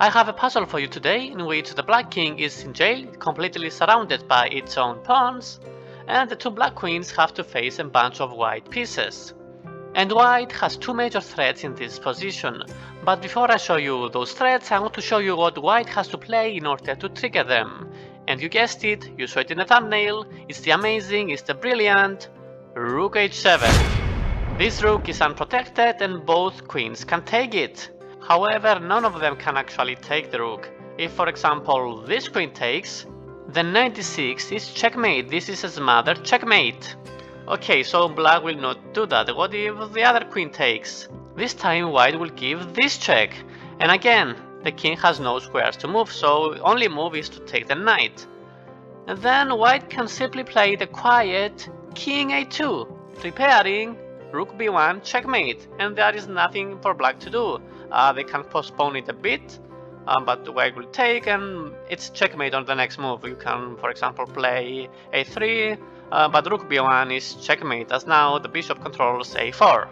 I have a puzzle for you today in which the black king is in jail, completely surrounded by its own pawns, and the two black queens have to face a bunch of white pieces. And white has two major threats in this position, but before I show you those threats, I want to show you what white has to play in order to trigger them. And you guessed it, you saw it in the thumbnail, it's the amazing, it's the brilliant Rook h7. This rook is unprotected and both queens can take it. However, none of them can actually take the rook. If, for example, this queen takes, then knight d6 is checkmate. This is a smothered checkmate. Okay, so black will not do that. What if the other queen takes? This time white will give this check. And again, the king has no squares to move, so only move is to take the knight. And then white can simply play the quiet king a2, preparing rook b1 checkmate, and there is nothing for black to do. They can postpone it a bit, but white will take, and it's checkmate on the next move. You can, for example, play a3, but rook b1 is checkmate, as now the bishop controls a4.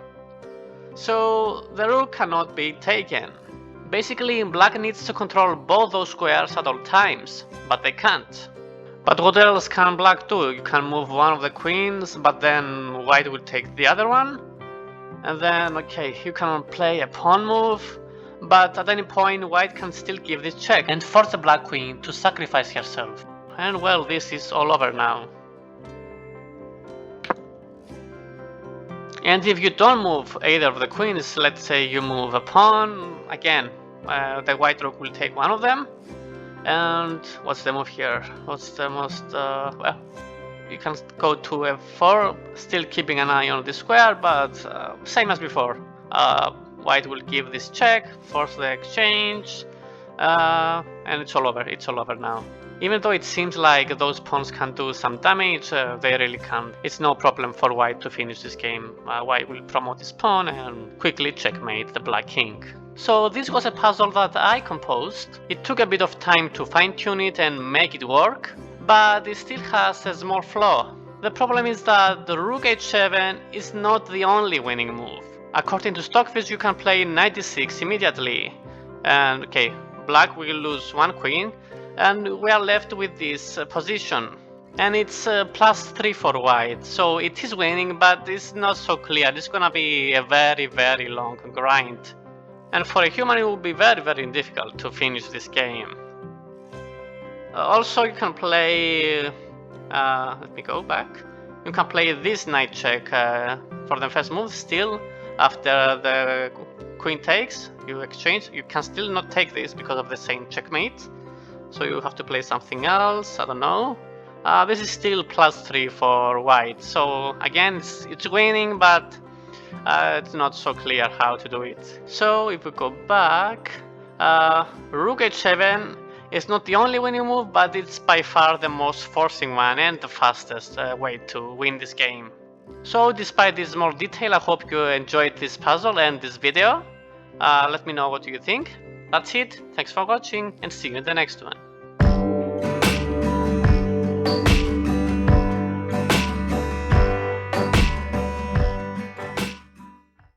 So the rook cannot be taken. Basically, black needs to control both those squares at all times, but they can't. But what else can black do? You can move one of the queens, but then white will take the other one. And then, okay, you can play a pawn move, but at any point white can still give this check and force the black queen to sacrifice herself. And well, this is all over now. And if you don't move either of the queens, let's say you move a pawn, again, the white rook will take one of them. And what's the move here? What's the most, well, you can go to f4, still keeping an eye on the square, but same as before. White will give this check, force the exchange, and it's all over now. Even though it seems like those pawns can do some damage, they really can't. It's no problem for white to finish this game. White will promote his pawn and quickly checkmate the black king. So this was a puzzle that I composed. It took a bit of time to fine-tune it and make it work, but it still has a small flaw. The problem is that the rook h7 is not the only winning move. According to Stockfish, you can play knight d6 immediately. And okay, black will lose one queen, and we are left with this position. And it's +3 for white, so it is winning, but it's not so clear. It's gonna be a very, very long grind. And for a human it will be very, very difficult to finish this game. Also, you can play, let me go back. You can play this knight check for the first move still. After the queen takes, you exchange. You can still not take this because of the same checkmate. So you have to play something else, I don't know. This is still +3 for white. So again, it's winning, but it's not so clear how to do it. So if we go back, rook h7 is not the only winning move, but it's by far the most forcing one and the fastest way to win this game. So despite this small detail, I hope you enjoyed this puzzle and this video. Let me know what you think. That's it, thanks for watching and see you in the next one.